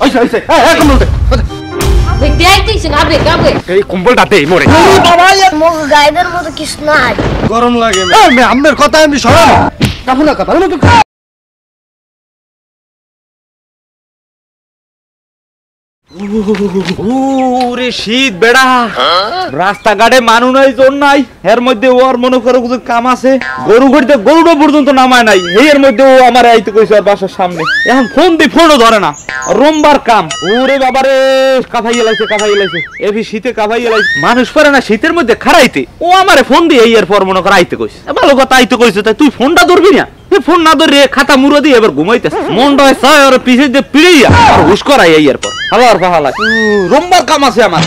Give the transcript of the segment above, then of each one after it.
আইসা আইসা কম্বল দে আবে দেখতেছিস আবে কাবে এই কম্বলটা দে মরে বাবা মুখ গাইদের মতো কিছু নাই গরম লাগে মে আম্মের কথা আমি শোনাম কাবু না কথা ভালো তো ওরে শীত বেড়া রাস্তাঘাটে মানুষ নাই জন নাই এর মধ্যে ওর মনে করো কিছু কাম আছে গরু ঘড়িতে গরুটা পর্যন্ত নামায় নাই এর মধ্যে ও আমার আইতে কইছে আর বাসার সামনে এখন ফোন দি ফোনও ধরে না রোমবার কাম ওরে বাবারে কাফাইয়া লাইছে এভি শীতে কাফাইয়া লাইছে মানুষ পারে না শীতের মধ্যে খারাইতে ও আমারে ফোন দিয়ে এই এর পর মনে কর আইতে কইছে ভালো কথা আইতে কইছে তাই তুই ফোনটা ধরবি না ফোন না ধরে খাতা মুড়ো দিয়ে এবার ঘুমাইতেছে মনটা হয় আর পিছে দিয়ে পিড়িয়া আর হুশ করাই এই এর পর হালার পাহালা রোমবার কাম আছে আমার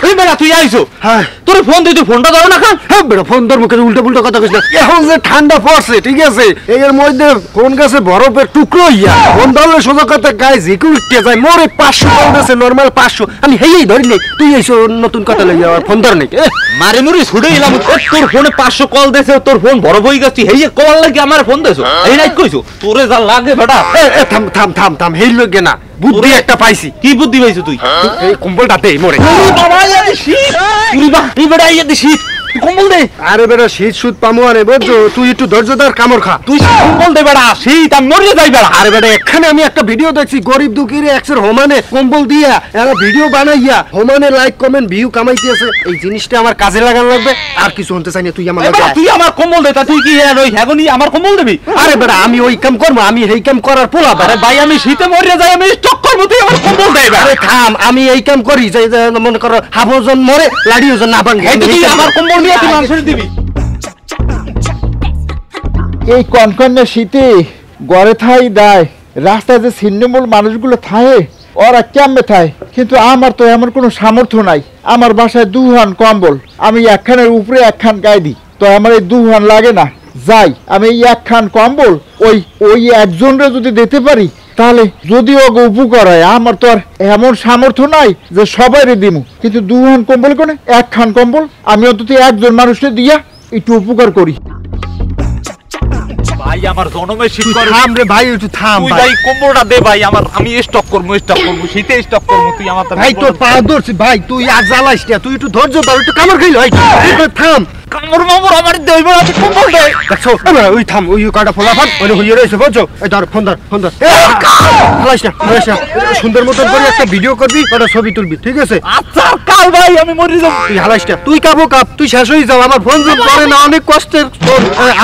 এই বেড়া তুই আইছো হ্যাঁ তোর ফোন দিই তুই ফোনটা ধরো না খান হ্যাঁ বেড়া ফোন ধর মুখে উল্টো পুল্টো কথা কইছ না এখন যে ঠান্ডা পড়ছে ঠিক আছে এর মধ্যে ফোন কাছে বরফের টুকরো ইয়া ফোন ধরলে সোজা কথা গায়ে জিকে উঠতে যায় মোরে 500 ফোন আছে নরমাল 500 আমি হেই ধরি নাই তুই আইছো নতুন কথা লইয়া আর ফোন ধর নাই মারি মুরি ছুড়ে এলাম তোর ফোনে 500 কল দেছে তোর ফোন বরফ হই গেছে হেই কল লাগি আমার ফোন দেছো এই নাই কইছো তোরে যা লাগে বেটা থাম হেই লগে না বুদ্ধি একটা পাইছি কি বুদ্ধি পাইছো তুই এই কম্বলটা দে মরে বাবা এই শীত তুই বা এই বেটা এই শীত কম্বল দে আরে বেটা শীত সুদ পামু আরে বুঝছো তুই একটু ধৈর্যদার কামড় খা তুই কম্বল দে বেটা শীত আমি মরে যাই বেটা আরে বেটা এখানে আমি একটা ভিডিও দেখছি গরিব দুঃখীর এক্সের হোমানে কম্বল দিয়া এরা ভিডিও বানাইয়া হোমানে লাইক কমেন্ট ভিউ কামাইতেছে এই জিনিসটা আমার কাজে লাগানো লাগবে আর কিছু শুনতে চাই না তুই আমার তুই আমার কম্বল দে তা তুই কি ওই হেগনি আমার কম্বল দিবি আরে বেটা আমি ওই কাম করব আমি এই কাম করার পোলা আরে ভাই আমি শীতে মরে যাই আমি স্টক করব তুই আমার কম্বল দে আরে থাম আমি এই কাম করি যে মনে করো হাফজন মরে লাড়িওজন না ভাঙে তুই আমার কম্বল নিয়ে তুই মানুষের দিবি এই কনকনে শীতে গড়ে থাই দায় রাস্তায় যে ছিন্নমূল মানুষগুলো থাকে ওরা কেমনে থাকে কিন্তু আমার তো এমন কোনো সামর্থ্য নাই আমার বাসায় দুহান কম্বল আমি একখানের উপরে একখান গায়ে দিই তো আমার এই দুহান লাগে না যাই আমি এই একখান কম্বল ওই একজনরে যদি দিতে পারি তাহলে যদি ওকে উপকার হয় আমার তো আর এমন সামর্থ্য নাই যে সবাইরে দিমু কিন্তু দুহান কম্বল কোনে একখান কম্বল আমি অন্তত একজন মানুষকে দিয়া একটু উপকার করি ভাই আমার জনমের শীত করে থাম রে ভাই একটু থাম তুই ভাই কম্বলটা দে ভাই আমার আমি স্টক করব শীতে স্টক করব তুই আমার ভাই তোর পা ধরছি ভাই তুই আর জ্বালাইস না তুই একটু ধৈর্য ধর একটু কামড় খাইল ভাই থাম কামড় মামুর আমার দেব না তুই কম্বল দে দেখছো ওই থাম ওই কাটা ফলাফান ওই হইয়ে রইছে বুঝছো এই ধর ফোন ধর ফলাইস না সুন্দর মতন করে একটা ভিডিও করবি ওটা ছবি তুলবি ঠিক আছে আচ্ছা কাল ভাই আমি মরে যাব তুই হালাইস না তুই কাবো কাপ তুই শেষ হই যাও আমার ফোন জোন করে না অনেক কষ্টের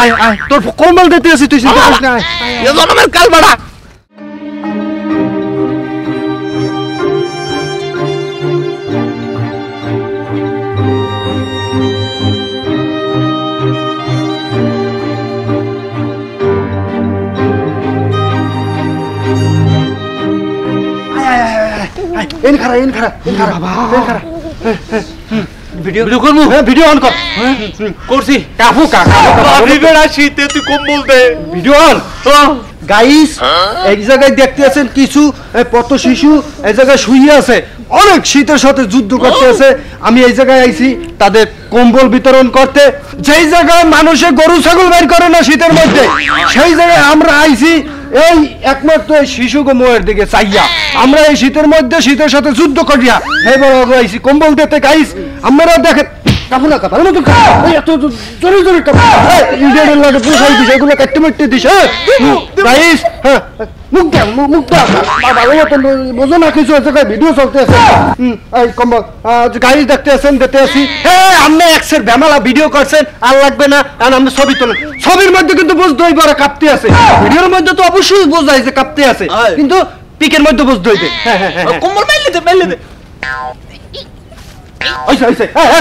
আয় তোর কম্বল দিতে আসি তুই চিন্তা করিস না এ জনমের কাল বাড়া এন খারা বাবা ভিডিও করমু ভিডিও অন কর করছি কাফু কাকা বেড়া শীতে তুই কম্বল দে ভিডিও অন গাইস এক জায়গায় দেখতে আছেন কিছু পত শিশু এই জায়গায় শুয়ে আছে অনেক শীতের সাথে যুদ্ধ করতে আছে আমি এই জায়গায় আইছি তাদের কম্বল বিতরণ করতে যেই জায়গায় মানুষে গরু ছাগল বের করে না শীতের মধ্যে সেই জায়গায় আমরা আইছি এই একমাত্র শিশুকে মোয়ের দিকে চাইয়া আমরা এই শীতের মধ্যে শীতের সাথে যুদ্ধ করিয়া এবার আইছি কম্বল দিতে গাইস আপনারা দেখেন কাপড় না কাপড় মতো এত জোরে জোরে ইন্ডিয়ান লাগে পুরো দিস এগুলো কাটতে মারতে দিস গাইস মুখ দাও বাবা ও তো বোঝো না কিছু জায়গায় ভিডিও চলতে আছে এই কম্বল গাইস দেখতে আছেন দেখতে আসি আপনি এক্সের ব্যামালা ভিডিও করছেন আর লাগবে না আর আমরা ছবি তোলেন ছবির মধ্যে কিন্তু বুঝতে হইবে আর কাঁপতে আছে ভিডিওর মধ্যে তো অবশ্যই বোঝায় যে কাঁপতে আছে কিন্তু পিকের মধ্যে বুঝতে হইবে কম্বল মেলে দে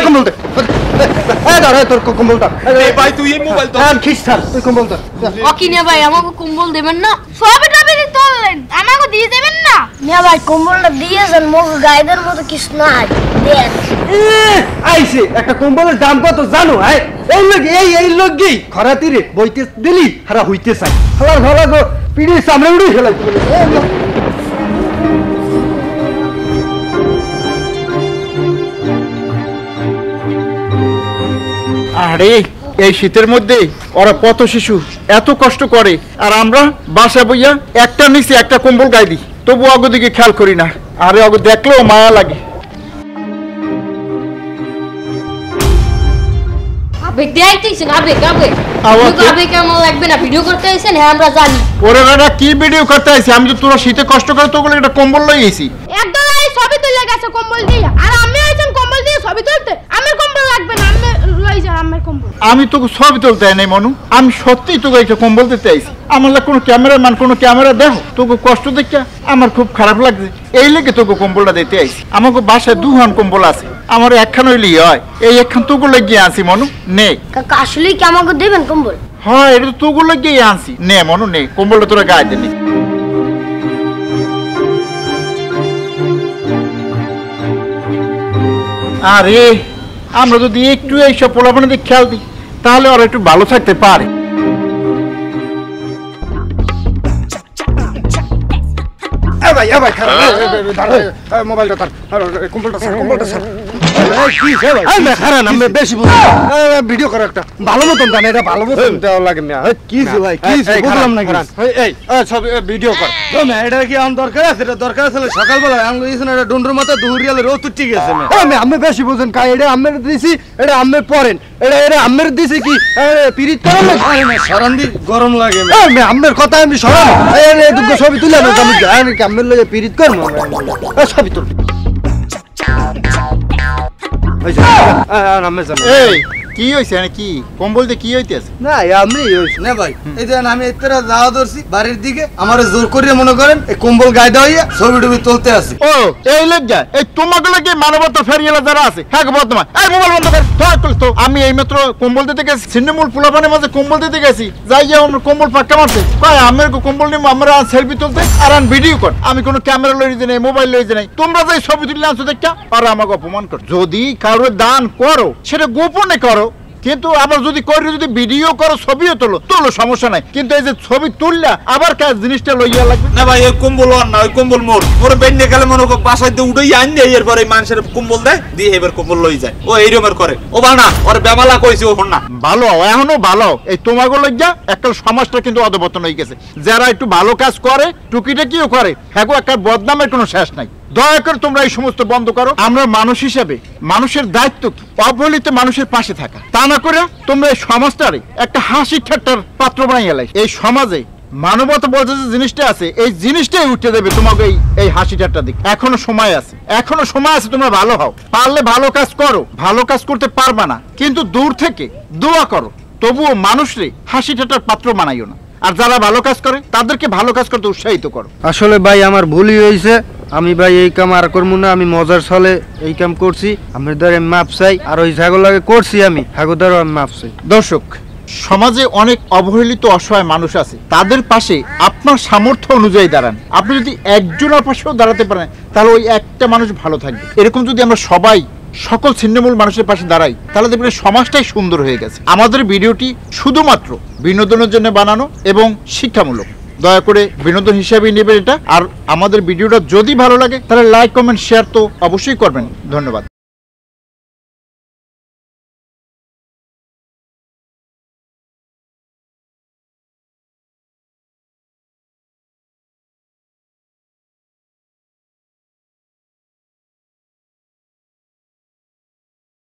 কম্বল দে তোর কম্বলটা ভাই তুই এই মোবাইল তো খিস তুই কম্বলটা অকিনে ভাই আমাকে কম্বল দেবেন না সবে টবে তোলেন আমাকে দিয়ে দেবেন না না ভাই কম্বলটা দিয়েছেন মুখ গাইদের মতো কিছু নাই দেন আইছে একটা কম্বলের দাম কত জানো এই লোকই খরাতিরে বইতে দিলি হারা হইতে চাই হালার ভালো গো পিড়ি সামনে উড়ে খেলাই আরে এই শীতের মধ্যে ওরা পথ শিশু এত কষ্ট করে আর আমরা বাসা বইয়া একটা নিচে একটা কম্বল গায়ে দিই তবু অগো দিকে খেয়াল করি না, আরে অগো দেখলেও মায়া লাগে। আবেগ দেখতেছেন, আবেগ আবেগ আবার কি? আবেগ কেমন লাগবে না, ভিডিও করতে আইছেন? হ্যাঁ আমরা জানি। ওরে বেটা কি ভিডিও করতে আইছি, আমি তো তোরা শীতে কষ্ট করে তো বলে একটা কম্বল লই আইছি। একদম এই ছবি তুলে গেছে কম্বল দিয়ে, আর আমি আইছেন কম্বল দিয়ে ছবি তুলতে। আমার কম্বল লাগবে না, আমি লই যান আমার কম্বল। আমি তোকে ছবি তুলতে আই নাই মনু, আমি সত্যিই তোকে একটা কম্বল দিতে আইছি। আমার লাগে কোনো ক্যামেরাম্যান কোনো ক্যামেরা দেখো, তোকে কষ্ট দেখে আমার খুব খারাপ লাগছে, এই লেগে তোকে কম্বলটা দিতে আইছি। আমাকে বাসায় দুহান কম্বল আছে, আমার একখান হইলেই হয়, এই একখান তোকে লাগিয়ে আনছি মনু, নে। কাকা আসলে কি আমাকে দেবেন কম্বল? হ্যাঁ এটা তো তোকে লাগিয়ে আনছি, নে মনু নে, কম্বলটা তোরা গায়ে দে নে। আরে আমরা যদি একটু এইসব পোলাপানের দিকে খেয়াল দিই তাহলে ওরা একটু ভালো থাকতে পারে। ভাই খারাপ মোবাইলটা তার কম্বলটা স্যার আমি বেশি ভিডিও করো একটা ভালো মতন জানে, এটা ভালো মতন দেওয়া লাগে না। কি ভাই কি বুঝলাম না, এই সব ভিডিও কর। এটা কি আমার দরকার আছে? এটা দরকার আছে সকালবেলা আমি লইছেন, এটা ডুন্ডুর মতো দুহরিয়ালে রোদ উঠে গেছে। আমি বেশি বুঝেন কাই, এটা আমের দিছি, এটা আমের পরেন, এটা আমের দিছি কি পিরিত করেন না? সরান দি গরম লাগে আমের কথা, আমি সরান এটুকু ছবি তুলে না, আমি আমের লগে পিরিত করবো ছবি তুল। এই কি হইছে মানে কি কম্বল দিয়ে কি হইতেছে? না আমি না ভাই, এই যে আমি এতটা যাওয়া ধরছি বাড়ির দিকে, আমার জোর করিয়ে মনে করেন এই কম্বল গায়ে দেওয়া ছবি টবি তুলতে আসি। ও এই লজ্জা, এই তোমাকে লাগে মানবতা ফেরিয়েলা যারা আছে হ্যাঁ বর্তমান এই মোবাইল বন্ধ কর তো। আমি এইমাত্র কম্বল দিতে গেছি, ছিন্নমূল পোলাপানের মাঝে কম্বল দিতে গেছি, যাই গিয়ে আমার কম্বল পাক্কা মারছে, কয় আমার কম্বল নিয়ে আমরা সেলফি তুলতে আর ভিডিও কর। আমি কোনো ক্যামেরা লই যে নাই, মোবাইল লই যে নাই, তোমরা যাই ছবি তুললে আনছো দেখা আর আমাকে অপমান কর। যদি কারোর দান করো সেটা গোপনে করো, কিন্তু আবার যদি করে যদি ভিডিও করো ছবিও তোলো সমস্যা নাই, কিন্তু এই যে ছবি তুললা আবার কাজ জিনিসটা লইয়া লাগবে না ভাই। ওই কম্বল আর না, ওই কম্বল মোর বেন্ডে গেলে মনে কর বাসায় দিয়ে উঠেই আন দেয়, এরপরে মানুষের কম্বল দেয় দিয়ে এবার কম্বল লই যায়। ও এইরকম করে ও বানা ওর বেমালা কইছে ও না ভালো এখনো ভালো। এই তোমাকে লজ্জা একটা সমাজটা কিন্তু অধপতন হয়ে গেছে। যারা একটু ভালো কাজ করে টুকিটা কিও করে হ্যাঁ একটা বদনামের কোনো শেষ নাই। দয়া করে তোমরা এই সমস্ত বন্ধ করো। আমরা মানুষ হিসেবে মানুষের দায়িত্ব কি অবহেলিত মানুষের পাশে থাকা, তা না করে তোমরা এই সমাজটারে একটা হাসি ঠাট্টার পাত্র বানাই এলাই। এই সমাজে মানবতা বলতে যে জিনিসটা আছে এই জিনিসটাই উঠে দেবে তোমাকে এই হাসি ঠাট্টা দিক। এখনো সময় আছে, এখনো সময় আছে, তোমরা ভালো হও, পারলে ভালো কাজ করো। ভালো কাজ করতে পারবা না কিন্তু দূর থেকে দোয়া করো, তবুও মানুষরে হাসি ঠাট্টার পাত্র বানাইও না। আর যারা ভালো কাজ করে তাদেরকে ভালো কাজ করতে উৎসাহিত করো। আসলে ভাই আমার ভুলই হয়েছে, আমি ভাই এই কাম আর করবো না, আমি মজার ছলে এই কাম করছি, আমি ধরে মাপ চাই। আর ওই ছাগলাকে করছি আমি ছাগলদারও আমি মাপ চাই। দর্শক, সমাজে অনেক অবহেলিত অসহায় মানুষ আছে, তাদের পাশে আপনার সামর্থ্য অনুযায়ী দাঁড়ান। আপনি যদি একজনের পাশেও দাঁড়াতে পারেন তাহলে ওই একটা মানুষ ভালো থাকবে। এরকম যদি আমরা সবাই সকল ছিন্নমূল মানুষের পাশে দাঁড়াই তাহলে দেখবেন সমাজটাই সুন্দর হয়ে গেছে। আমাদের ভিডিওটি শুধুমাত্র বিনোদনের জন্য বানানো এবং শিক্ষামূলক, দয়া করে বিনোদন হিসাবেই নেবেন এটা। আর আমাদের ভিডিওটা যদি ভালো লাগে তাহলে লাইক কমেন্ট শেয়ার তো অবশ্যই করবেন। ধন্যবাদ।